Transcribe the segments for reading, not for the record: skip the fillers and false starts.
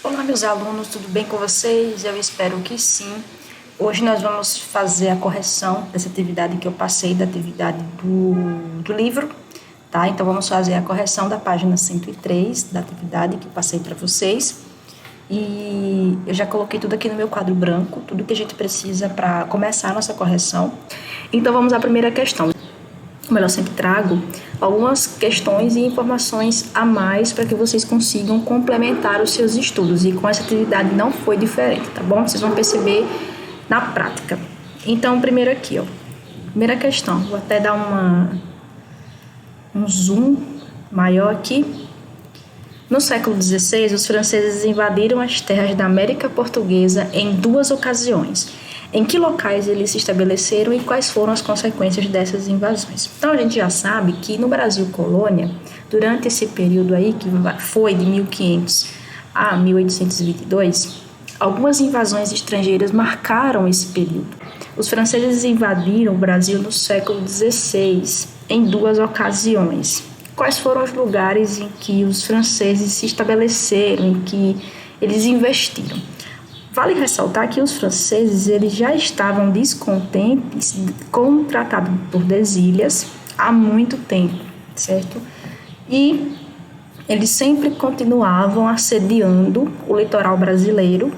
Olá, meus alunos, tudo bem com vocês? Eu espero que sim. Hoje nós vamos fazer a correção dessa atividade que eu passei, da atividade do livro, tá? Então, vamos fazer a correção da página 103 da atividade que eu passei para vocês. E eu já coloquei tudo aqui no meu quadro branco, tudo que a gente precisa para começar a nossa correção. Então, vamos à primeira questão. Como eu sempre trago algumas questões e informações a mais para que vocês consigam complementar os seus estudos. E com essa atividade não foi diferente, tá bom? Vocês vão perceber na prática. Então, primeiro aqui, ó. Primeira questão. Vou até dar um zoom maior aqui. No século XVI, os franceses invadiram as terras da América Portuguesa em 2 ocasiões. Em que locais eles se estabeleceram e quais foram as consequências dessas invasões? Então, a gente já sabe que no Brasil colônia, durante esse período aí, que foi de 1500 a 1822, algumas invasões estrangeiras marcaram esse período. Os franceses invadiram o Brasil no século XVI, em 2 ocasiões. Quais foram os lugares em que os franceses se estabeleceram, em que eles investiram? Vale ressaltar que os franceses eles já estavam descontentes com o Tratado de Tordesilhas há muito tempo, certo? E eles sempre continuavam assediando o litoral brasileiro,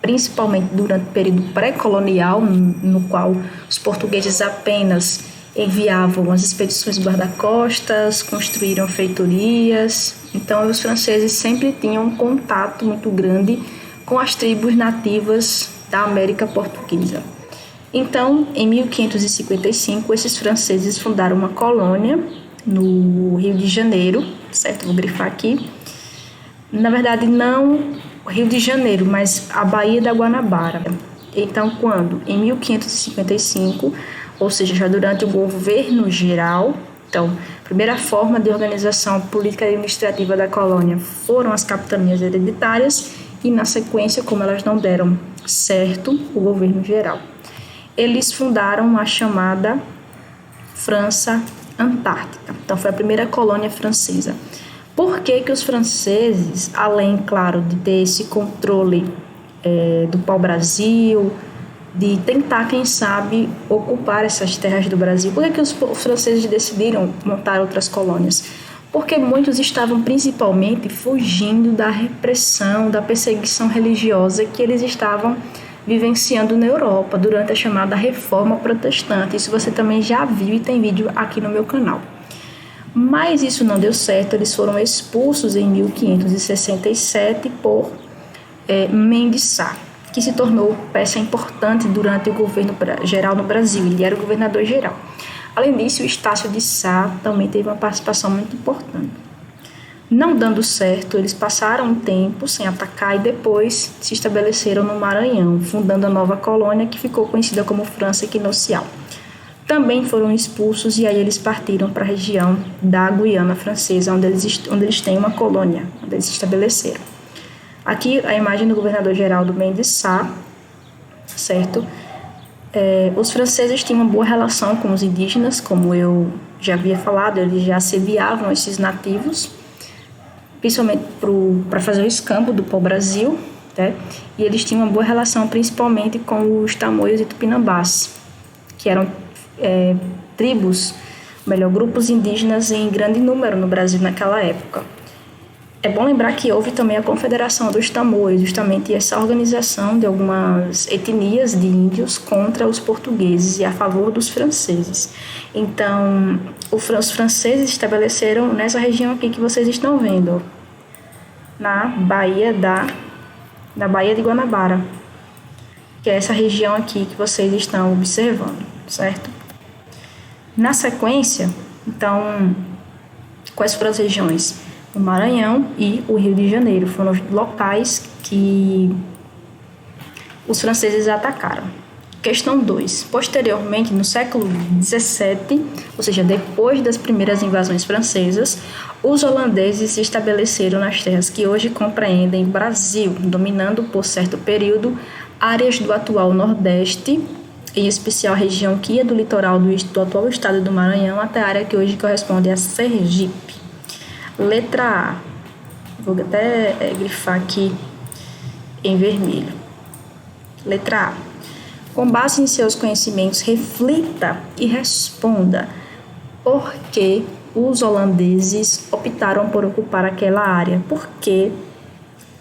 principalmente durante o período pré-colonial, no qual os portugueses apenas enviavam as expedições guarda-costas, construíram feitorias. Então, os franceses sempre tinham um contato muito grande com as tribos nativas da América Portuguesa. Então, em 1555, esses franceses fundaram uma colônia no Rio de Janeiro, certo? Vou grifar aqui. Na verdade, não o Rio de Janeiro, mas a Baía da Guanabara. Então, quando? Em 1555, ou seja, já durante o governo geral, então, a primeira forma de organização política e administrativa da colônia foram as capitanias hereditárias, e na sequência, como elas não deram certo, o governo geral. Eles fundaram a chamada França Antártica. Então, foi a primeira colônia francesa. Por que que os franceses, além, claro, de ter esse controle do pau-brasil, de tentar, quem sabe, ocupar essas terras do Brasil, por que que os franceses decidiram montar outras colônias? Porque muitos estavam principalmente fugindo da repressão, da perseguição religiosa que eles estavam vivenciando na Europa durante a chamada Reforma Protestante. Isso você também já viu e tem vídeo aqui no meu canal. Mas isso não deu certo, eles foram expulsos em 1567 por Mendes Sá, que se tornou peça importante durante o governo geral no Brasil. Ele era o governador geral. Além disso, o Estácio de Sá também teve uma participação muito importante. Não dando certo, eles passaram um tempo sem atacar e depois se estabeleceram no Maranhão, fundando a nova colônia que ficou conhecida como França Equinocial. Também foram expulsos e aí eles partiram para a região da Guiana Francesa, onde eles têm uma colônia, onde eles se estabeleceram. Aqui a imagem do governador-geral do Mendes Sá, certo? Os franceses tinham uma boa relação com os indígenas, como eu já havia falado, eles já assediavam esses nativos, principalmente para fazer o escambo do pau-brasil, né? E eles tinham uma boa relação principalmente com os tamoios e tupinambás, que eram grupos indígenas em grande número no Brasil naquela época. É bom lembrar que houve também a Confederação dos Tamoios, justamente essa organização de algumas etnias de índios contra os portugueses e a favor dos franceses. Então, os franceses estabeleceram nessa região aqui que vocês estão vendo, na Baía de Guanabara, que é essa região aqui que vocês estão observando, certo? Na sequência, então, quais foram as regiões? O Maranhão e o Rio de Janeiro foram os locais que os franceses atacaram. Questão 2. Posteriormente, no século XVII, ou seja, depois das primeiras invasões francesas, os holandeses se estabeleceram nas terras que hoje compreendem Brasil, dominando por certo período áreas do atual Nordeste, em especial a região que ia do litoral do atual estado do Maranhão até a área que hoje corresponde a Sergipe. Letra A, vou até grifar aqui em vermelho. Letra A. Com base em seus conhecimentos, reflita e responda por que os holandeses optaram por ocupar aquela área. Por que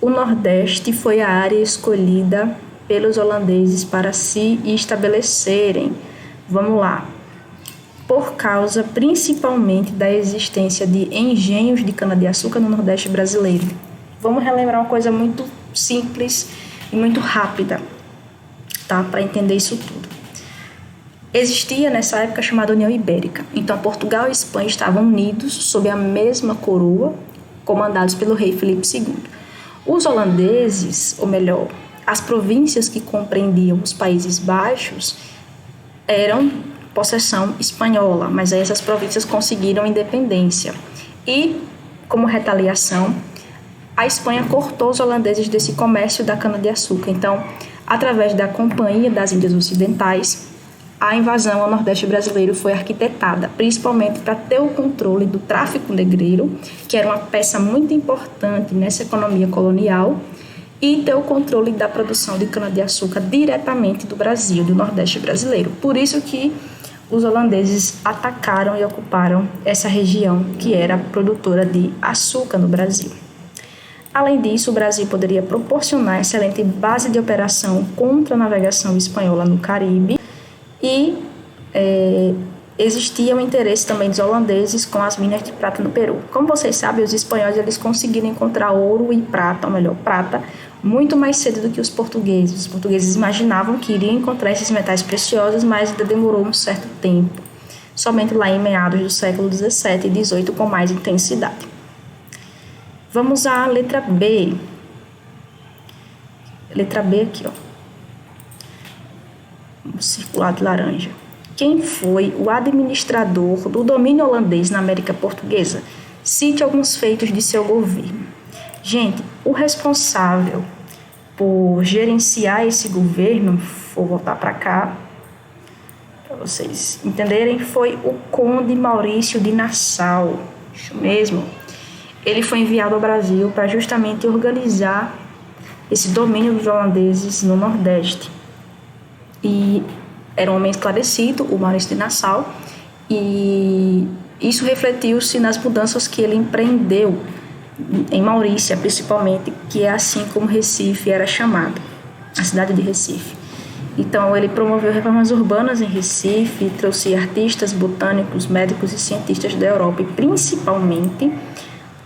o Nordeste foi a área escolhida pelos holandeses para se estabelecerem? Vamos lá. Por causa principalmente da existência de engenhos de cana-de-açúcar no Nordeste brasileiro. Vamos relembrar uma coisa muito simples e muito rápida, tá? Para entender isso tudo. Existia nessa época a chamada União Ibérica. Então, Portugal e Espanha estavam unidos sob a mesma coroa, comandados pelo rei Filipe II. Os holandeses, ou melhor, as províncias que compreendiam os Países Baixos, eram possessão espanhola, mas aí essas províncias conseguiram independência. E, como retaliação, a Espanha cortou os holandeses desse comércio da cana-de-açúcar. Então, através da Companhia das Índias Ocidentais, a invasão ao Nordeste brasileiro foi arquitetada, principalmente para ter o controle do tráfico negreiro, que era uma peça muito importante nessa economia colonial, e ter o controle da produção de cana-de-açúcar diretamente do Brasil, do Nordeste brasileiro. Por isso que os holandeses atacaram e ocuparam essa região que era produtora de açúcar no Brasil. Além disso, o Brasil poderia proporcionar excelente base de operação contra a navegação espanhola no Caribe e existia um interesse também dos holandeses com as minas de prata no Peru. Como vocês sabem, os espanhóis eles conseguiram encontrar ouro e prata, ou melhor, prata, muito mais cedo do que os portugueses. Os portugueses imaginavam que iriam encontrar esses metais preciosos, mas ainda demorou um certo tempo. Somente lá em meados do século XVII e XVIII com mais intensidade. Vamos à letra B. Letra B aqui, ó. Um circulado de laranja. Quem foi o administrador do domínio holandês na América Portuguesa? Cite alguns feitos de seu governo. Gente, o responsável por gerenciar esse governo, vou voltar para cá, para vocês entenderem, foi o Conde Maurício de Nassau. Isso mesmo. Ele foi enviado ao Brasil para justamente organizar esse domínio dos holandeses no Nordeste. E era um homem esclarecido, o Maurício de Nassau, e isso refletiu-se nas mudanças que ele empreendeu em Maurícia, principalmente, que é assim como Recife era chamada, a cidade de Recife. Então, ele promoveu reformas urbanas em Recife, trouxe artistas, botânicos, médicos e cientistas da Europa e, principalmente,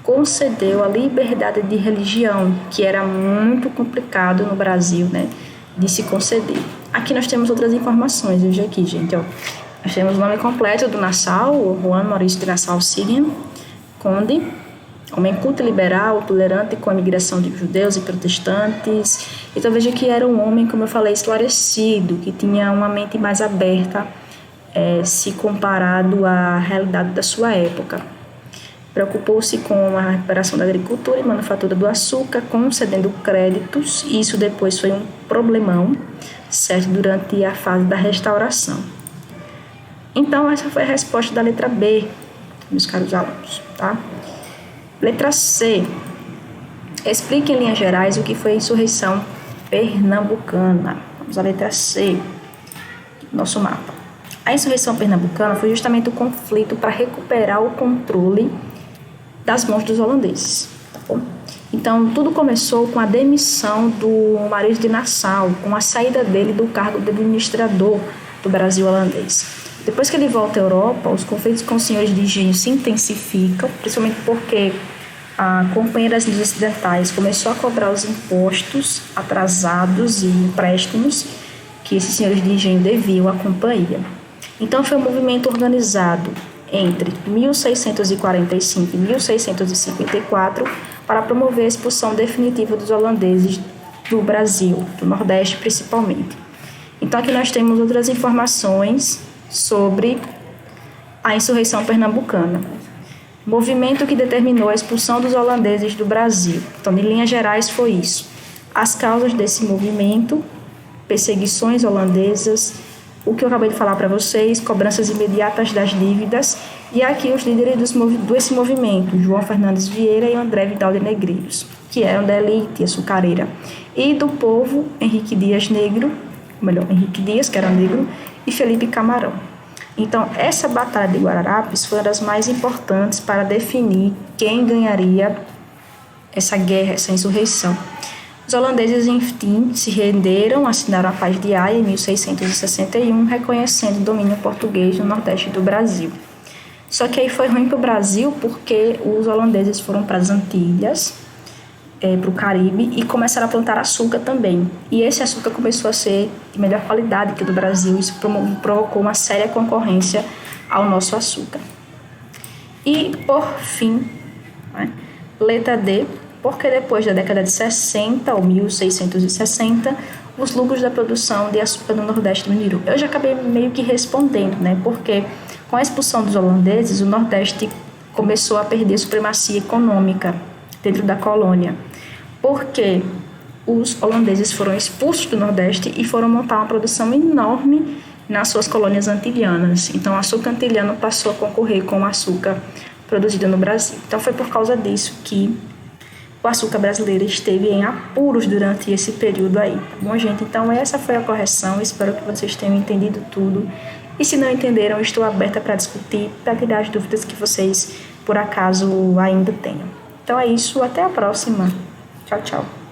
concedeu a liberdade de religião, que era muito complicado no Brasil, né, de se conceder. Aqui nós temos outras informações, veja aqui, gente, ó. Nós temos o nome completo do Nassau, Juan Maurício de Nassau Siguen, Conde, homem culto e liberal, tolerante com a migração de judeus e protestantes. Então veja que era um homem, como eu falei, esclarecido, que tinha uma mente mais aberta, se comparado à realidade da sua época. Preocupou-se com a recuperação da agricultura e manufatura do açúcar, concedendo créditos, e isso depois foi um problemão, certo, durante a fase da restauração. Então, essa foi a resposta da letra B, meus caros alunos, tá? Letra C. Explique em linhas gerais o que foi a insurreição pernambucana. Vamos à letra C, nosso mapa. A insurreição pernambucana foi justamente o conflito para recuperar o controle das mãos dos holandeses, tá bom? Então, tudo começou com a demissão do Maurício de Nassau, com a saída dele do cargo de administrador do Brasil holandês. Depois que ele volta à Europa, os conflitos com os senhores de engenho se intensificam, principalmente porque a Companhia das Índias Ocidentais começou a cobrar os impostos atrasados e empréstimos que esses senhores de engenho deviam à companhia. Então, foi um movimento organizado entre 1645 e 1654 para promover a expulsão definitiva dos holandeses do Brasil, do Nordeste principalmente. Então, aqui nós temos outras informações sobre a insurreição pernambucana. Movimento que determinou a expulsão dos holandeses do Brasil. Então, em linhas gerais, foi isso. As causas desse movimento: perseguições holandesas, o que eu acabei de falar para vocês, cobranças imediatas das dívidas E aqui os líderes desse movimento, João Fernandes Vieira e André Vidal de Negreiros, que eram da elite açucareira. E do povo, Henrique Dias, que era negro, e Felipe Camarão. Então, essa Batalha de Guararapes foi uma das mais importantes para definir quem ganharia essa guerra, essa insurreição. Os holandeses, enfim, se renderam, assinaram a Paz de Haia em 1661, reconhecendo o domínio português no Nordeste do Brasil. Só que aí foi ruim para o Brasil porque os holandeses foram para as Antilhas, para o Caribe, e começaram a plantar açúcar também. E esse açúcar começou a ser de melhor qualidade que o do Brasil. Isso provocou uma séria concorrência ao nosso açúcar. E, por fim, letra D, porque depois da década de 60, ou 1660, os lucros da produção de açúcar no Nordeste diminuíram. Eu já acabei meio que respondendo, porque com a expulsão dos holandeses, o Nordeste começou a perder supremacia econômica dentro da colônia, porque os holandeses foram expulsos do Nordeste e foram montar uma produção enorme nas suas colônias antilhanas. Então, o açúcar antilhano passou a concorrer com o açúcar produzido no Brasil. Então, foi por causa disso que o açúcar brasileiro esteve em apuros durante esse período aí. Tá bom, gente? Então, essa foi a correção. Espero que vocês tenham entendido tudo. E se não entenderam, estou aberta para discutir, para tirar as dúvidas que vocês, por acaso, ainda tenham. Então é isso, até a próxima. Tchau, tchau.